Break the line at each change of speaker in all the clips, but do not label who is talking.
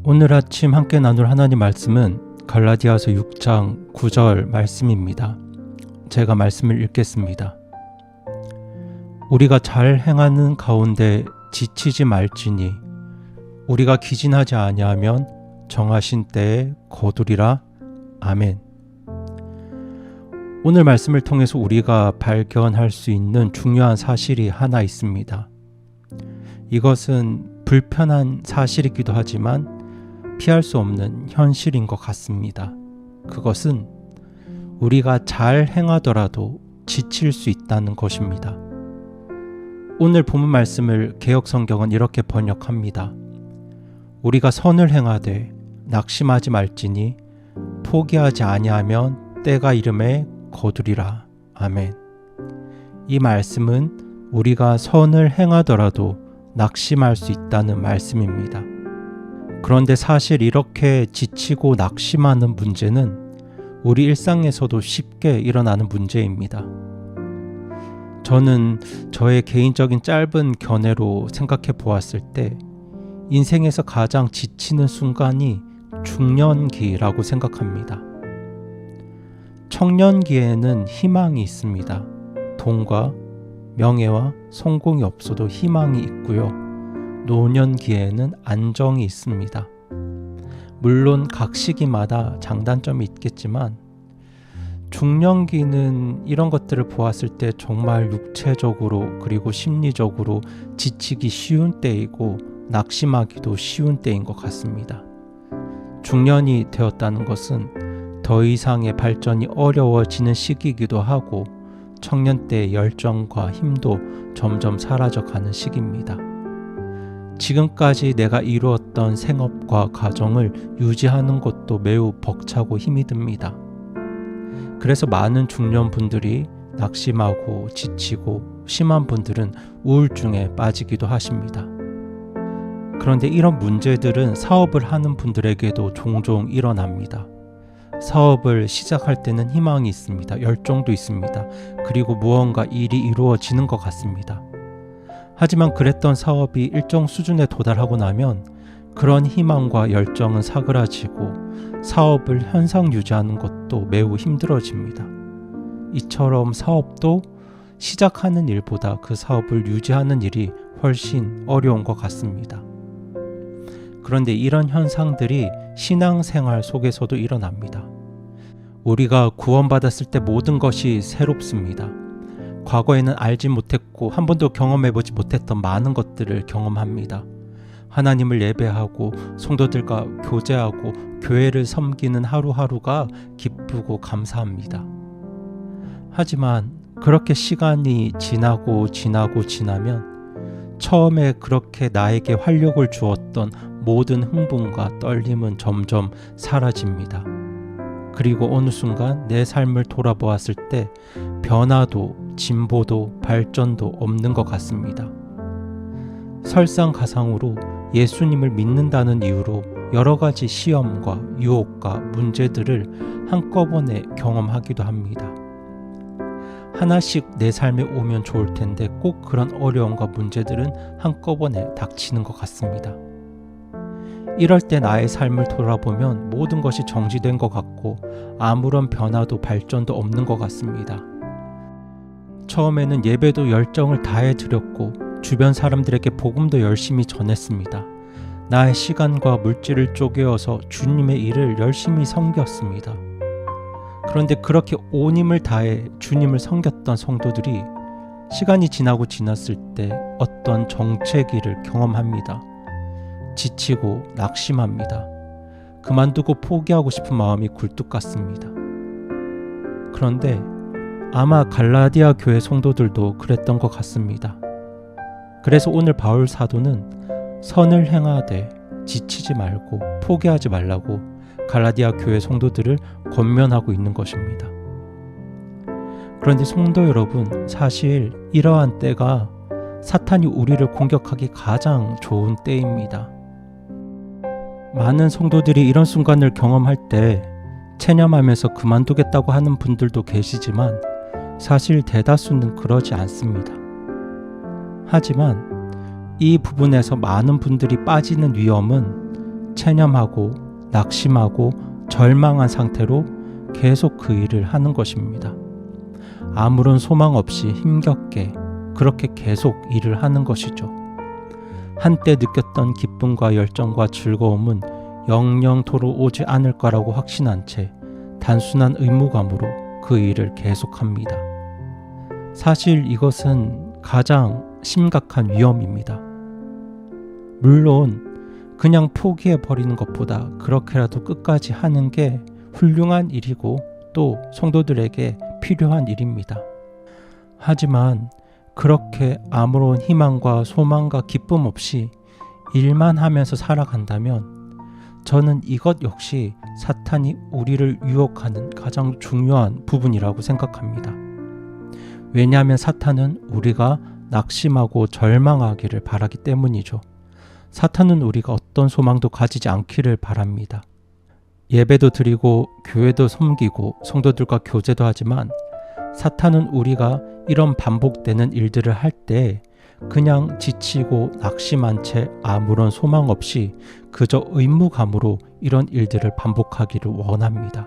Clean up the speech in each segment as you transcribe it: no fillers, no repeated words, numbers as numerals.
오늘 아침 함께 나눌 하나님 말씀은 갈라디아서 6장 9절 말씀입니다. 제가 말씀을 읽겠습니다. 우리가 잘 행하는 가운데 지치지 말지니 우리가 기진하지 아니하면 정하신 때에 거두리라. 아멘. 오늘 말씀을 통해서 우리가 발견할 수 있는 중요한 사실이 하나 있습니다. 이것은 불편한 사실이기도 하지만 피할 수 없는 현실인 것 같습니다. 그것은 우리가 잘 행하더라도 지칠 수 있다는 것입니다. 오늘 본문 말씀을 개역성경은 이렇게 번역합니다. 우리가 선을 행하되 낙심하지 말지니 포기하지 아니하면 때가 이름에 거두리라. 아멘. 이 말씀은 우리가 선을 행하더라도 낙심할 수 있다는 말씀입니다. 그런데 사실 이렇게 지치고 낙심하는 문제는 우리 일상에서도 쉽게 일어나는 문제입니다. 저는 저의 개인적인 짧은 견해로 생각해 보았을 때 인생에서 가장 지치는 순간이 중년기라고 생각합니다. 청년기에는 희망이 있습니다. 돈과 명예와 성공이 없어도 희망이 있고요. 노년기에는 안정이 있습니다. 물론 각 시기마다 장단점이 있겠지만 중년기는 이런 것들을 보았을 때 정말 육체적으로 그리고 심리적으로 지치기 쉬운 때이고 낙심하기도 쉬운 때인 것 같습니다. 중년이 되었다는 것은 더 이상의 발전이 어려워지는 시기이기도 하고 청년 때의 열정과 힘도 점점 사라져가는 시기입니다. 지금까지 내가 이루었던 생업과 가정을 유지하는 것도 매우 벅차고 힘이 듭니다. 그래서 많은 중년분들이 낙심하고 지치고 심한 분들은 우울증에 빠지기도 하십니다. 그런데 이런 문제들은 사업을 하는 분들에게도 종종 일어납니다. 사업을 시작할 때는 희망이 있습니다. 열정도 있습니다. 그리고 무언가 일이 이루어지는 것 같습니다. 하지만 그랬던 사업이 일정 수준에 도달하고 나면 그런 희망과 열정은 사그라지고 사업을 현상 유지하는 것도 매우 힘들어집니다. 이처럼 사업도 시작하는 일보다 그 사업을 유지하는 일이 훨씬 어려운 것 같습니다. 그런데 이런 현상들이 신앙생활 속에서도 일어납니다. 우리가 구원받았을 때 모든 것이 새롭습니다. 과거에는 알지 못했고 한 번도 경험해보지 못했던 많은 것들을 경험합니다. 하나님을 예배하고 성도들과 교제하고 교회를 섬기는 하루하루가 기쁘고 감사합니다. 하지만 그렇게 시간이 지나면 처음에 그렇게 나에게 활력을 주었던 모든 흥분과 떨림은 점점 사라집니다. 그리고 어느 순간 내 삶을 돌아보았을 때 변화도 진보도 발전도 없는 것 같습니다. 설상가상으로 예수님을 믿는다는 이유로 여러 가지 시험과 유혹과 문제들을 한꺼번에 경험하기도 합니다. 하나씩 내 삶에 오면 좋을 텐데 꼭 그런 어려움과 문제들은 한꺼번에 닥치는 것 같습니다. 이럴 때 나의 삶을 돌아보면 모든 것이 정지된 것 같고 아무런 변화도 발전도 없는 것 같습니다. 처음에는 예배도 열정을 다해 드렸고 주변 사람들에게 복음도 열심히 전했습니다. 나의 시간과 물질을 쪼개어서 주님의 일을 열심히 섬겼습니다. 그런데 그렇게 온 힘을 다해 주님을 섬겼던 성도들이 시간이 지났을 때 어떤 정체기를 경험합니다. 지치고 낙심합니다. 그만두고 포기하고 싶은 마음이 굴뚝 같습니다. 그런데 아마 갈라디아 교회 성도들도 그랬던 것 같습니다. 그래서 오늘 바울 사도는 선을 행하되 지치지 말고 포기하지 말라고 갈라디아 교회 성도들을 권면하고 있는 것입니다. 그런데 성도 여러분, 사실 이러한 때가 사탄이 우리를 공격하기 가장 좋은 때입니다. 많은 성도들이 이런 순간을 경험할 때 체념하면서 그만두겠다고 하는 분들도 계시지만 사실 대다수는 그러지 않습니다. 하지만 이 부분에서 많은 분들이 빠지는 위험은 체념하고 낙심하고 절망한 상태로 계속 그 일을 하는 것입니다. 아무런 소망 없이 힘겹게 그렇게 계속 일을 하는 것이죠. 한때 느꼈던 기쁨과 열정과 즐거움은 영영토로 오지 않을 거라고 확신한 채 단순한 의무감으로 그 일을 계속합니다. 사실 이것은 가장 심각한 위험입니다. 물론 그냥 포기해버리는 것보다 그렇게라도 끝까지 하는 게 훌륭한 일이고 또 성도들에게 필요한 일입니다. 하지만 그렇게 아무런 희망과 소망과 기쁨 없이 일만 하면서 살아간다면 저는 이것 역시 사탄이 우리를 유혹하는 가장 중요한 부분이라고 생각합니다. 왜냐하면 사탄은 우리가 낙심하고 절망하기를 바라기 때문이죠. 사탄은 우리가 어떤 소망도 가지지 않기를 바랍니다. 예배도 드리고 교회도 섬기고 성도들과 교제도 하지만 사탄은 우리가 이런 반복되는 일들을 할 때 그냥 지치고 낙심한 채 아무런 소망 없이 그저 의무감으로 이런 일들을 반복하기를 원합니다.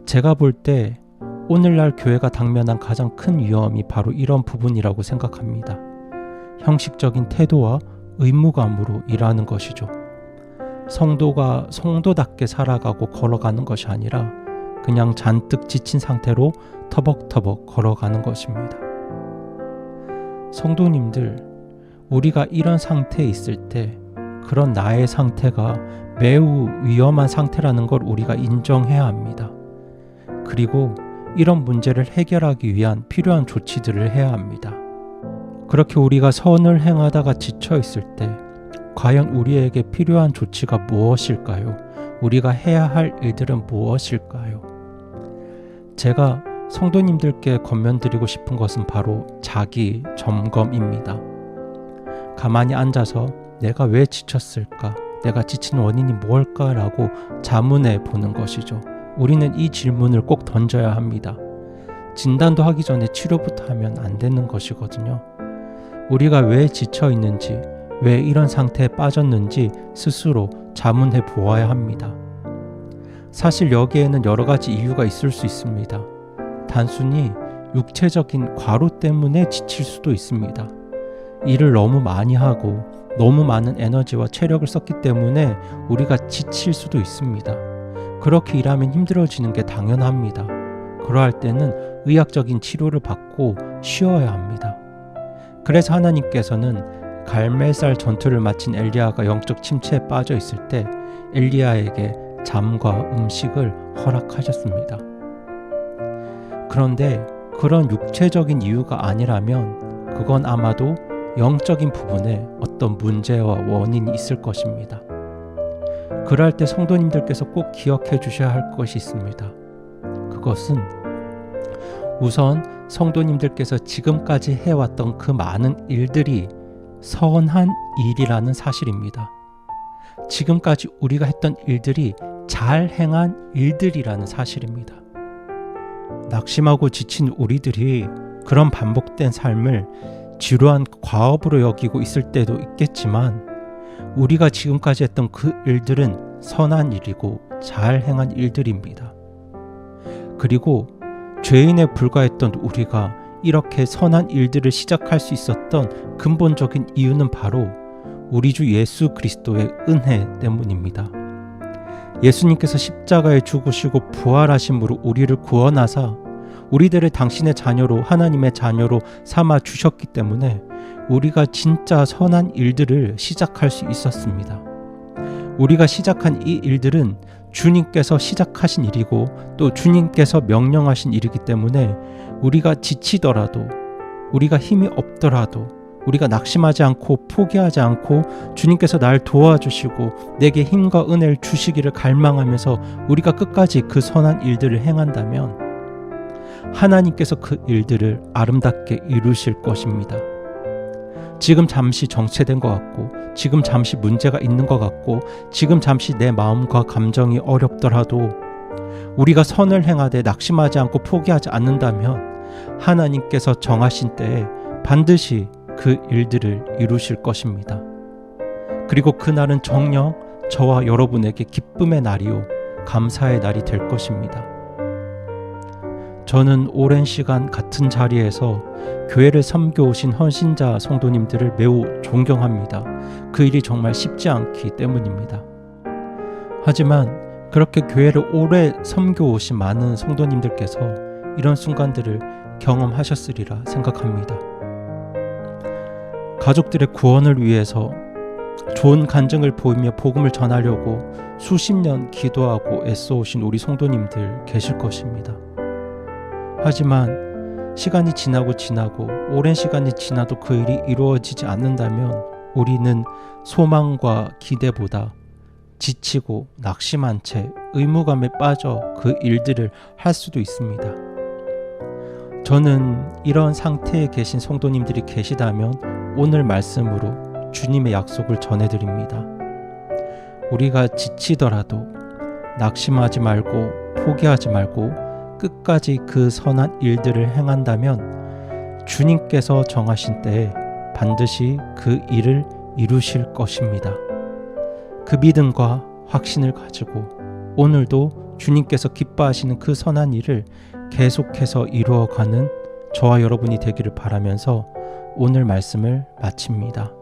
제가 볼 때 오늘날 교회가 당면한 가장 큰 위험이 바로 이런 부분이라고 생각합니다. 형식적인 태도와 의무감으로 일하는 것이죠. 성도가 성도답게 살아가고 걸어가는 것이 아니라 그냥 잔뜩 지친 상태로 터벅터벅 걸어가는 것입니다. 성도님들, 우리가 이런 상태에 있을 때 그런 나의 상태가 매우 위험한 상태라는 걸 우리가 인정해야 합니다. 그리고 이런 문제를 해결하기 위한 필요한 조치들을 해야 합니다. 그렇게 우리가 선을 행하다가 지쳐 있을 때 과연 우리에게 필요한 조치가 무엇일까요? 우리가 해야 할 일들은 무엇일까요? 제가 성도님들께 권면드리고 싶은 것은 바로 자기 점검입니다. 가만히 앉아서 내가 왜 지쳤을까? 내가 지친 원인이 무엇일까라고 자문해 보는 것이죠. 우리는 이 질문을 꼭 던져야 합니다. 진단도 하기 전에 치료부터 하면 안 되는 것이거든요. 우리가 왜 지쳐 있는지, 왜 이런 상태에 빠졌는지 스스로 자문해 보아야 합니다. 사실 여기에는 여러 가지 이유가 있을 수 있습니다. 단순히 육체적인 과로 때문에 지칠 수도 있습니다. 일을 너무 많이 하고 너무 많은 에너지와 체력을 썼기 때문에 우리가 지칠 수도 있습니다. 그렇게 일하면 힘들어지는 게 당연합니다. 그러할 때는 의학적인 치료를 받고 쉬어야 합니다. 그래서 하나님께서는 갈멜살 전투를 마친 엘리야가 영적 침체에 빠져 있을 때 엘리야에게 잠과 음식을 허락하셨습니다. 그런데 그런 육체적인 이유가 아니라면 그건 아마도 영적인 부분에 어떤 문제와 원인이 있을 것입니다. 그럴 때 성도님들께서 꼭 기억해 주셔야 할 것이 있습니다. 그것은 우선 성도님들께서 지금까지 해왔던 그 많은 일들이 선한 일이라는 사실입니다. 지금까지 우리가 했던 일들이 잘 행한 일들이라는 사실입니다. 낙심하고 지친 우리들이 그런 반복된 삶을 지루한 과업으로 여기고 있을 때도 있겠지만 우리가 지금까지 했던 그 일들은 선한 일이고 잘 행한 일들입니다. 그리고 죄인에 불과했던 우리가 이렇게 선한 일들을 시작할 수 있었던 근본적인 이유는 바로 우리 주 예수 그리스도의 은혜 때문입니다. 예수님께서 십자가에 죽으시고 부활하심으로 우리를 구원하사 우리들을 당신의 자녀로 하나님의 자녀로 삼아 주셨기 때문에 우리가 진짜 선한 일들을 시작할 수 있었습니다. 우리가 시작한 이 일들은 주님께서 시작하신 일이고 또 주님께서 명령하신 일이기 때문에 우리가 지치더라도 우리가 힘이 없더라도 우리가 낙심하지 않고 포기하지 않고 주님께서 날 도와주시고 내게 힘과 은혜를 주시기를 갈망하면서 우리가 끝까지 그 선한 일들을 행한다면 하나님께서 그 일들을 아름답게 이루실 것입니다. 지금 잠시 정체된 것 같고 지금 잠시 문제가 있는 것 같고 지금 잠시 내 마음과 감정이 어렵더라도 우리가 선을 행하되 낙심하지 않고 포기하지 않는다면 하나님께서 정하신 때에 반드시 그 일들을 이루실 것입니다. 그리고 그날은 정녕 저와 여러분에게 기쁨의 날이요 감사의 날이 될 것입니다. 저는 오랜 시간 같은 자리에서 교회를 섬겨오신 헌신자 성도님들을 매우 존경합니다. 그 일이 정말 쉽지 않기 때문입니다. 하지만 그렇게 교회를 오래 섬겨오신 많은 성도님들께서 이런 순간들을 경험하셨으리라 생각합니다. 가족들의 구원을 위해서 좋은 간증을 보이며 복음을 전하려고 수십 년 기도하고 애써오신 우리 성도님들 계실 것입니다. 하지만 시간이 지나고 오랜 시간이 지나도 그 일이 이루어지지 않는다면 우리는 소망과 기대보다 지치고 낙심한 채 의무감에 빠져 그 일들을 할 수도 있습니다. 저는 이런 상태에 계신 성도님들이 계시다면 오늘 말씀으로 주님의 약속을 전해드립니다. 우리가 지치더라도 낙심하지 말고 포기하지 말고 끝까지 그 선한 일들을 행한다면 주님께서 정하신 때에 반드시 그 일을 이루실 것입니다. 그 믿음과 확신을 가지고 오늘도 주님께서 기뻐하시는 그 선한 일을 계속해서 이루어가는 저와 여러분이 되기를 바라면서 오늘 말씀을 마칩니다.